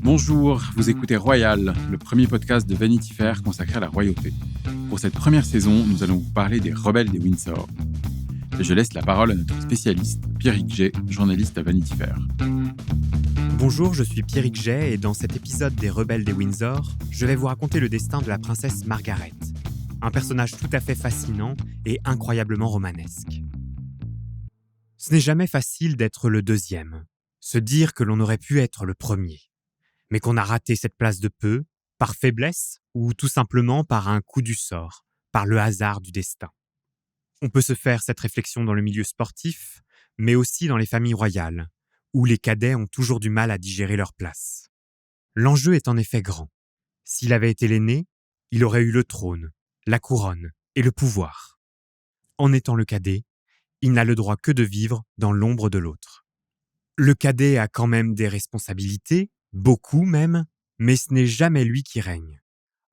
Bonjour, vous écoutez Royal, le premier podcast de Vanity Fair consacré à la royauté. Pour cette première saison, nous allons vous parler des rebelles des Windsor. Et je laisse la parole à notre spécialiste, Pierrick Jay, journaliste à Vanity Fair. Bonjour, je suis Pierrick Jay et dans cet épisode des Rebelles des Windsor, je vais vous raconter le destin de la princesse Margaret. Un personnage tout à fait fascinant et incroyablement romanesque. Ce n'est jamais facile d'être le deuxième, se dire que l'on aurait pu être le premier, mais qu'on a raté cette place de peu, par faiblesse ou tout simplement par un coup du sort, par le hasard du destin. On peut se faire cette réflexion dans le milieu sportif, mais aussi dans les familles royales, où les cadets ont toujours du mal à digérer leur place. L'enjeu est en effet grand. S'il avait été l'aîné, il aurait eu le trône, la couronne et le pouvoir. En étant le cadet, il n'a le droit que de vivre dans l'ombre de l'autre. Le cadet a quand même des responsabilités, beaucoup même, mais ce n'est jamais lui qui règne.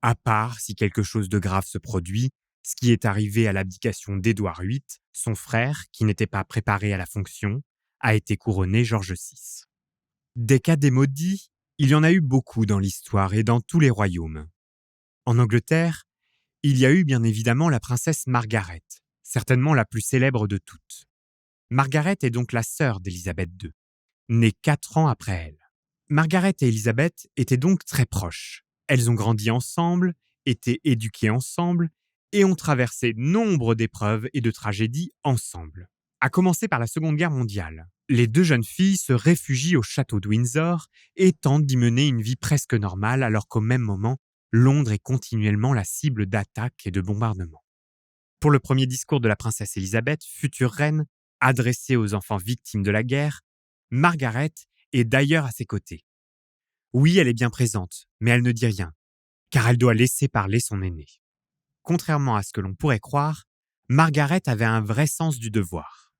À part si quelque chose de grave se produit, ce qui est arrivé à l'abdication d'Édouard VIII, son frère, qui n'était pas préparé à la fonction, a été couronné George VI. Des cadets maudits, il y en a eu beaucoup dans l'histoire et dans tous les royaumes. En Angleterre, il y a eu bien évidemment la princesse Margaret, certainement la plus célèbre de toutes. Margaret est donc la sœur d'Élisabeth II, née 4 ans après elle. Margaret et Élisabeth étaient donc très proches. Elles ont grandi ensemble, été éduquées ensemble et ont traversé nombre d'épreuves et de tragédies ensemble. À commencer par la Seconde Guerre mondiale. Les deux jeunes filles se réfugient au château de Windsor et tentent d'y mener une vie presque normale alors qu'au même moment, Londres est continuellement la cible d'attaques et de bombardements. Pour le premier discours de la princesse Élisabeth, future reine, adressé aux enfants victimes de la guerre, Margaret est d'ailleurs à ses côtés. Oui, elle est bien présente, mais elle ne dit rien, car elle doit laisser parler son aîné. Contrairement à ce que l'on pourrait croire, Margaret avait un vrai sens du devoir.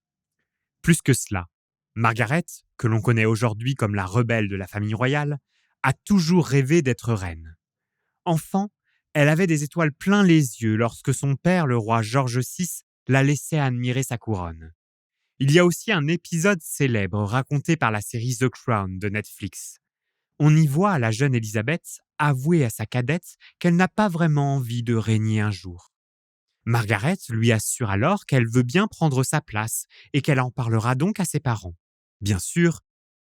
Plus que cela, Margaret, que l'on connaît aujourd'hui comme la rebelle de la famille royale, a toujours rêvé d'être reine. Enfant, elle avait des étoiles plein les yeux lorsque son père, le roi George VI, la laissait admirer sa couronne. Il y a aussi un épisode célèbre raconté par la série The Crown de Netflix. On y voit la jeune Élisabeth avouer à sa cadette qu'elle n'a pas vraiment envie de régner un jour. Margaret lui assure alors qu'elle veut bien prendre sa place et qu'elle en parlera donc à ses parents. Bien sûr,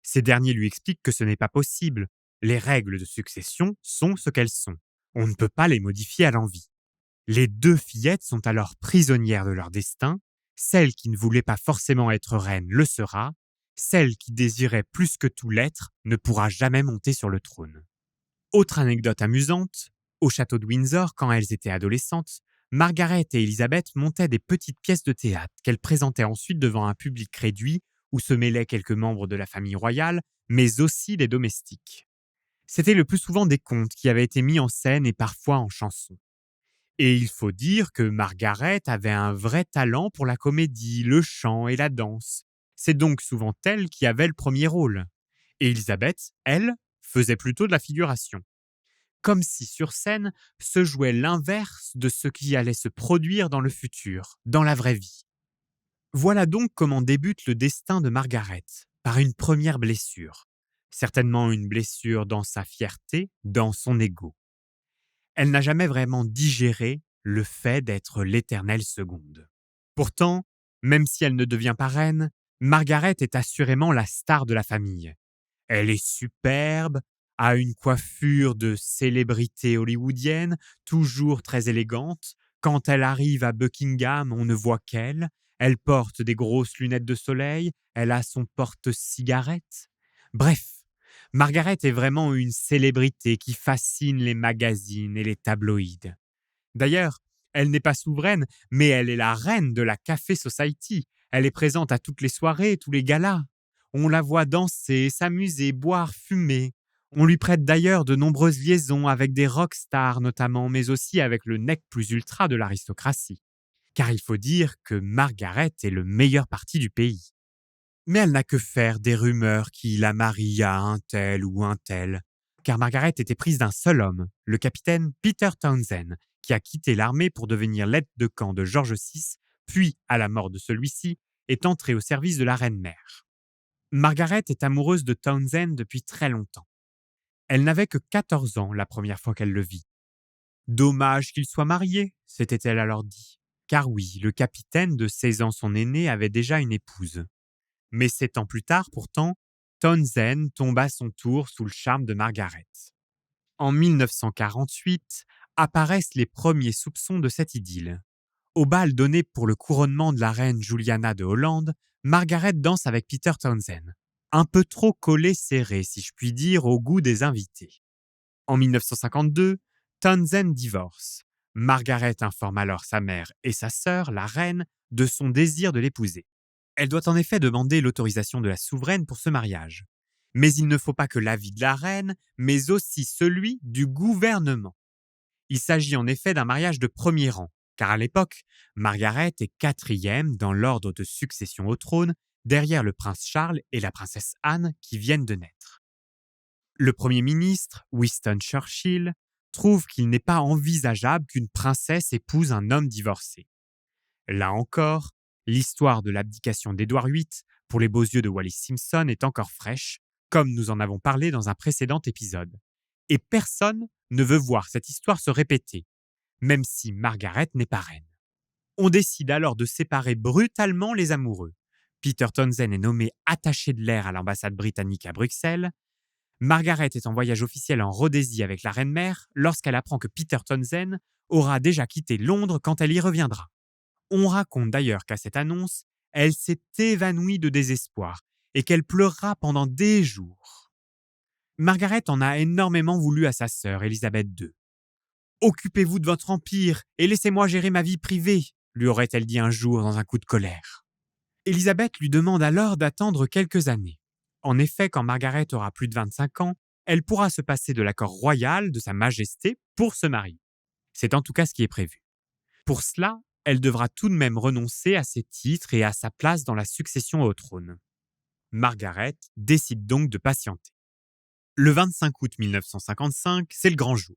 ces derniers lui expliquent que ce n'est pas possible. Les règles de succession sont ce qu'elles sont. On ne peut pas les modifier à l'envi. Les deux fillettes sont alors prisonnières de leur destin. Celle qui ne voulait pas forcément être reine le sera. Celle qui désirait plus que tout l'être ne pourra jamais monter sur le trône. Autre anecdote amusante, au château de Windsor, quand elles étaient adolescentes, Margaret et Élisabeth montaient des petites pièces de théâtre qu'elles présentaient ensuite devant un public réduit où se mêlaient quelques membres de la famille royale, mais aussi des domestiques. C'était le plus souvent des contes qui avaient été mis en scène et parfois en chansons. Et il faut dire que Margaret avait un vrai talent pour la comédie, le chant et la danse. C'est donc souvent elle qui avait le premier rôle. Et Élisabeth, elle, faisait plutôt de la figuration. Comme si sur scène se jouait l'inverse de ce qui allait se produire dans le futur, dans la vraie vie. Voilà donc comment débute le destin de Margaret, par une première blessure. Certainement une blessure dans sa fierté, dans son ego. Elle n'a jamais vraiment digéré le fait d'être l'éternelle seconde. Pourtant, même si elle ne devient pas reine, Margaret est assurément la star de la famille. Elle est superbe, a une coiffure de célébrité hollywoodienne, toujours très élégante. Quand elle arrive à Buckingham, on ne voit qu'elle. Elle porte des grosses lunettes de soleil, elle a son porte-cigarette. Bref, Margaret est vraiment une célébrité qui fascine les magazines et les tabloïds. D'ailleurs, elle n'est pas souveraine, mais elle est la reine de la Café Society. Elle est présente à toutes les soirées, tous les galas. On la voit danser, s'amuser, boire, fumer. On lui prête d'ailleurs de nombreuses liaisons avec des rockstars notamment, mais aussi avec le nec plus ultra de l'aristocratie. Car il faut dire que Margaret est le meilleur parti du pays. Mais elle n'a que faire des rumeurs qui la marient à un tel ou un tel. Car Margaret était prise d'un seul homme, le capitaine Peter Townsend, qui a quitté l'armée pour devenir l'aide de camp de George VI, puis, à la mort de celui-ci, est entré au service de la reine-mère. Margaret est amoureuse de Townsend depuis très longtemps. Elle n'avait que 14 ans la première fois qu'elle le vit. Dommage qu'il soit marié, s'était-elle alors dit. Car oui, le capitaine de 16 ans son aîné avait déjà une épouse. Mais 7 ans plus tard, pourtant, Townsend tombe à son tour sous le charme de Margaret. En 1948, apparaissent les premiers soupçons de cette idylle. Au bal donné pour le couronnement de la reine Juliana de Hollande, Margaret danse avec Peter Townsend. Un peu trop collé serré, si je puis dire, au goût des invités. En 1952, Townsend divorce. Margaret informe alors sa mère et sa sœur, la reine, de son désir de l'épouser. Elle doit en effet demander l'autorisation de la souveraine pour ce mariage. Mais il ne faut pas que l'avis de la reine, mais aussi celui du gouvernement. Il s'agit en effet d'un mariage de premier rang, car à l'époque, Margaret est 4e dans l'ordre de succession au trône, derrière le prince Charles et la princesse Anne qui viennent de naître. Le Premier ministre, Winston Churchill, trouve qu'il n'est pas envisageable qu'une princesse épouse un homme divorcé. Là encore, l'histoire de l'abdication d'Édouard VIII pour les beaux yeux de Wallis Simpson est encore fraîche, comme nous en avons parlé dans un précédent épisode. Et personne ne veut voir cette histoire se répéter, même si Margaret n'est pas reine. On décide alors de séparer brutalement les amoureux. Peter Townsend est nommé attaché de l'air à l'ambassade britannique à Bruxelles. Margaret est en voyage officiel en Rhodésie avec la reine-mère lorsqu'elle apprend que Peter Townsend aura déjà quitté Londres quand elle y reviendra. On raconte d'ailleurs qu'à cette annonce, elle s'est évanouie de désespoir et qu'elle pleurera pendant des jours. Margaret en a énormément voulu à sa sœur, Élisabeth II. « Occupez-vous de votre empire et laissez-moi gérer ma vie privée », lui aurait-elle dit un jour dans un coup de colère. Élisabeth lui demande alors d'attendre quelques années. En effet, quand Margaret aura plus de 25 ans, elle pourra se passer de l'accord royal de Sa Majesté pour se marier. C'est en tout cas ce qui est prévu. Pour cela, elle devra tout de même renoncer à ses titres et à sa place dans la succession au trône. Margaret décide donc de patienter. Le 25 août 1955, c'est le grand jour.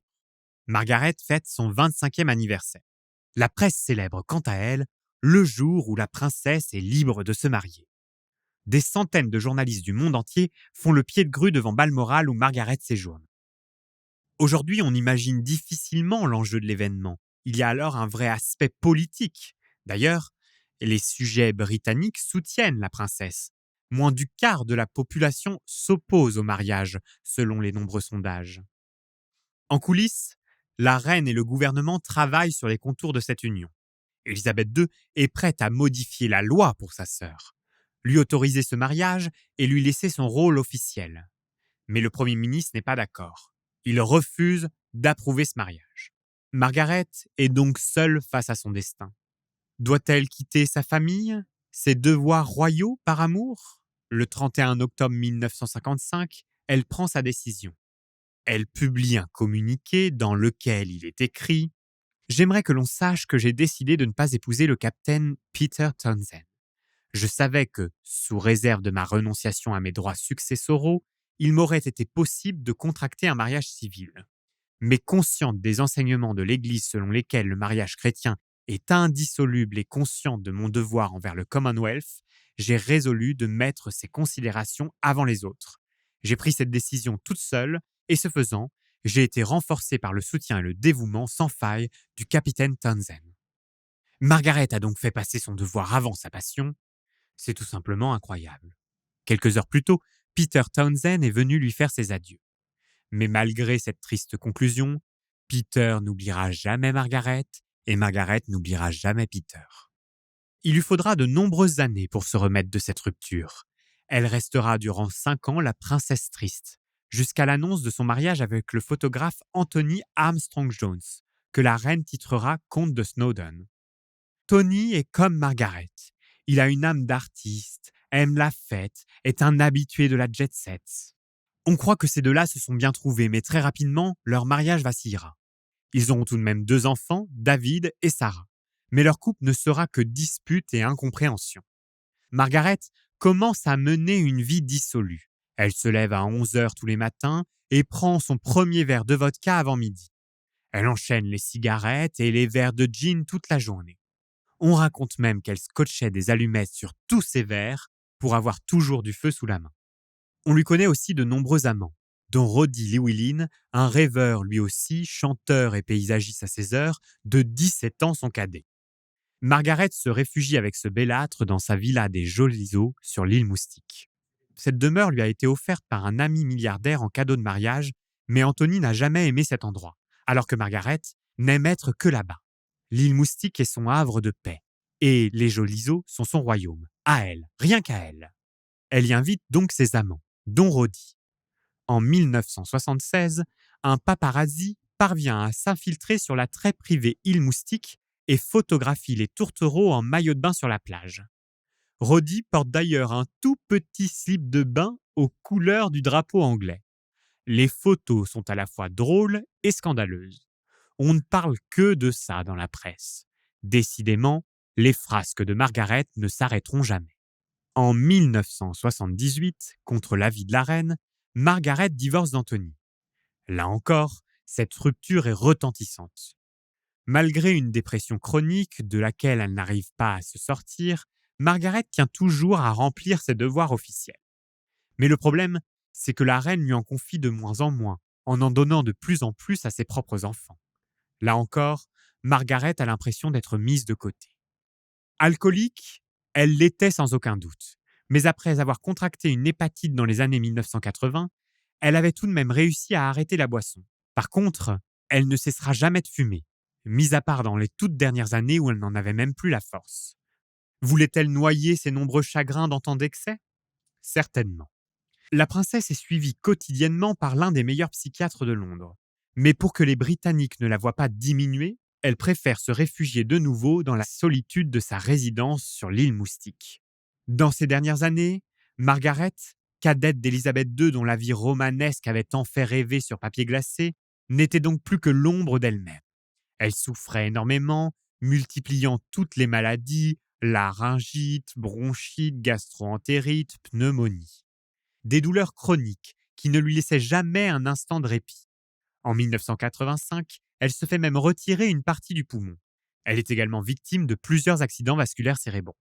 Margaret fête son 25e anniversaire. La presse célèbre quant à elle le jour où la princesse est libre de se marier. Des centaines de journalistes du monde entier font le pied de grue devant Balmoral où Margaret séjourne. Aujourd'hui, on imagine difficilement l'enjeu de l'événement. Il y a alors un vrai aspect politique. D'ailleurs, les sujets britanniques soutiennent la princesse. Moins du quart de la population s'oppose au mariage, selon les nombreux sondages. En coulisses, la reine et le gouvernement travaillent sur les contours de cette union. Élisabeth II est prête à modifier la loi pour sa sœur, lui autoriser ce mariage et lui laisser son rôle officiel. Mais le Premier ministre n'est pas d'accord. Il refuse d'approuver ce mariage. Margaret est donc seule face à son destin. Doit-elle quitter sa famille, ses devoirs royaux par amour ? Le 31 octobre 1955, elle prend sa décision. Elle publie un communiqué dans lequel il est écrit « J'aimerais que l'on sache que j'ai décidé de ne pas épouser le capitaine Peter Townsend. Je savais que, sous réserve de ma renonciation à mes droits successoraux, il m'aurait été possible de contracter un mariage civil. Mais consciente des enseignements de l'Église selon lesquels le mariage chrétien est indissoluble et consciente de mon devoir envers le Commonwealth, j'ai résolu de mettre ces considérations avant les autres. J'ai pris cette décision toute seule et ce faisant, j'ai été renforcée par le soutien et le dévouement sans faille du capitaine Townsend. » Margaret a donc fait passer son devoir avant sa passion. C'est tout simplement incroyable. Quelques heures plus tôt, Peter Townsend est venu lui faire ses adieux. Mais malgré cette triste conclusion, Peter n'oubliera jamais Margaret et Margaret n'oubliera jamais Peter. Il lui faudra de nombreuses années pour se remettre de cette rupture. Elle restera durant 5 ans la princesse triste, jusqu'à l'annonce de son mariage avec le photographe Anthony Armstrong-Jones, que la reine titrera comte de Snowdon. Tony est comme Margaret. Il a une âme d'artiste, aime la fête, est un habitué de la jet-set. On croit que ces deux-là se sont bien trouvés, mais très rapidement, leur mariage vacillera. Ils auront tout de même 2 enfants, David et Sarah. Mais leur couple ne sera que dispute et incompréhension. Margaret commence à mener une vie dissolue. Elle se lève à 11h tous les matins et prend son premier verre de vodka avant midi. Elle enchaîne les cigarettes et les verres de gin toute la journée. On raconte même qu'elle scotchait des allumettes sur tous ses verres pour avoir toujours du feu sous la main. On lui connaît aussi de nombreux amants, dont Roddy Llewellyn, un rêveur lui aussi, chanteur et paysagiste à ses heures, de 17 ans son cadet. Margaret se réfugie avec ce bellâtre dans sa villa des Jolis Eaux sur l'île Moustique. Cette demeure lui a été offerte par un ami milliardaire en cadeau de mariage, mais Anthony n'a jamais aimé cet endroit, alors que Margaret n'aime être que là-bas. L'île Moustique est son havre de paix, et les Jolis Eaux sont son royaume, à elle, rien qu'à elle. Elle y invite donc ses amants, dont Roddy. En 1976, un paparazzi parvient à s'infiltrer sur la très privée île Moustique et photographie les tourtereaux en maillot de bain sur la plage. Roddy porte d'ailleurs un tout petit slip de bain aux couleurs du drapeau anglais. Les photos sont à la fois drôles et scandaleuses. On ne parle que de ça dans la presse. Décidément, les frasques de Margaret ne s'arrêteront jamais. En 1978, contre l'avis de la reine, Margaret divorce d'Anthony. Là encore, cette rupture est retentissante. Malgré une dépression chronique de laquelle elle n'arrive pas à se sortir, Margaret tient toujours à remplir ses devoirs officiels. Mais le problème, c'est que la reine lui en confie de moins en donnant de plus en plus à ses propres enfants. Là encore, Margaret a l'impression d'être mise de côté. Alcoolique, elle l'était sans aucun doute. Mais après avoir contracté une hépatite dans les années 1980, elle avait tout de même réussi à arrêter la boisson. Par contre, elle ne cessera jamais de fumer, mis à part dans les toutes dernières années où elle n'en avait même plus la force. Voulait-elle noyer ses nombreux chagrins dans tant d'excès ? Certainement. La princesse est suivie quotidiennement par l'un des meilleurs psychiatres de Londres. Mais pour que les Britanniques ne la voient pas diminuer, elle préfère se réfugier de nouveau dans la solitude de sa résidence sur l'île Moustique. Dans ces dernières années, Margaret, cadette d'Élisabeth II dont la vie romanesque avait tant fait rêver sur papier glacé, n'était donc plus que l'ombre d'elle-même. Elle souffrait énormément, multipliant toutes les maladies, laryngite, bronchite, gastro-entérite, pneumonie. Des douleurs chroniques qui ne lui laissaient jamais un instant de répit. En 1985, elle se fait même retirer une partie du poumon. Elle est également victime de plusieurs accidents vasculaires cérébraux.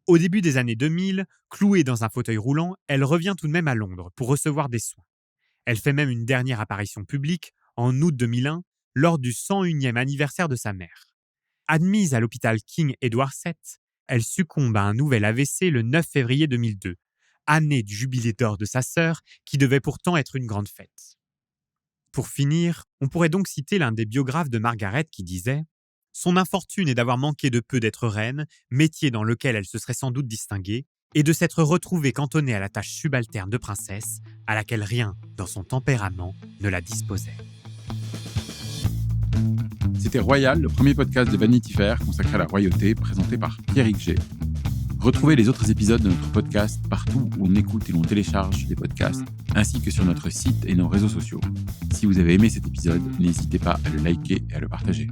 Au début des années 2000, clouée dans un fauteuil roulant, elle revient tout de même à Londres pour recevoir des soins. Elle fait même une dernière apparition publique en août 2001 lors du 101e anniversaire de sa mère. Admise à l'hôpital King Edward VII, elle succombe à un nouvel AVC le 9 février 2002, année du jubilé d'or de sa sœur qui devait pourtant être une grande fête. Pour finir, on pourrait donc citer l'un des biographes de Margaret qui disait « Son infortune est d'avoir manqué de peu d'être reine, métier dans lequel elle se serait sans doute distinguée, et de s'être retrouvée cantonnée à la tâche subalterne de princesse, à laquelle rien, dans son tempérament, ne la disposait. » C'était Royal, le premier podcast de Vanity Fair consacré à la royauté, présenté par Pierrick G. Retrouvez les autres épisodes de notre podcast partout où on écoute et l'on télécharge des podcasts, ainsi que sur notre site et nos réseaux sociaux. Si vous avez aimé cet épisode, n'hésitez pas à le liker et à le partager.